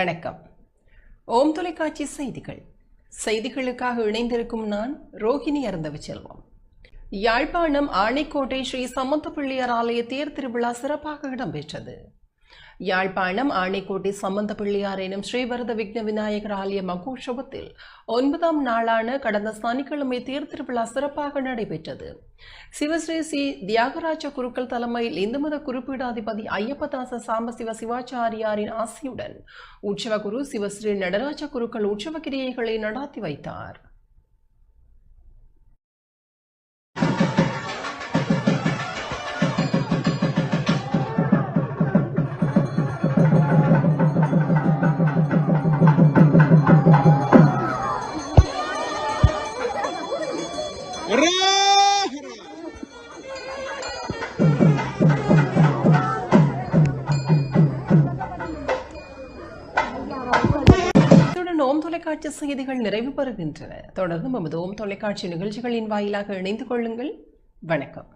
வணக்கம். ஓம் தொலைக்காட்சி செய்திகளுக்காக இணைந்திருக்கும் நான் ரோகிணி அருந்தவச்செல்வம். யாழ்ப்பாணம் ஆணைக்கோட்டை ஸ்ரீ சமந்த பிள்ளையார் ஆலய தேர் திருவிழா சிறப்பாக இடம்பெற்றது. யாழ்ப்பாணம் ஆணைக்கோட்டை சம்பந்த பிள்ளையார் எனும் ஸ்ரீவரத விக்ன விநாயகர் ஆலய மகோற்சவத்தில் 9ஆம் நாளான கடந்த சனிக்கிழமை தேர் திருவிழா சிறப்பாக நடைபெற்றது. சிவஸ்ரீ சி தியாகராஜ குருக்கள் தலைமையில் இந்து மத குறிப்பீடாதிபதி ஐயப்பதாச சாம்பசிவ சிவாச்சாரியாரின் ஆசியுடன் உற்சவ குரு சிவஸ்ரீ நடராஜ குருக்கள் உற்சவ கிரியைகளை நடாத்தி வைத்தார். ஓம் தொலைக்காட்சி செய்திகள் நிறைவு பெறுகின்றன. தொடர்ந்து நமது ஓம் தொலைக்காட்சி நிகழ்ச்சிகளின் வாயிலாக இணைந்து கொள்ளுங்கள். வணக்கம்.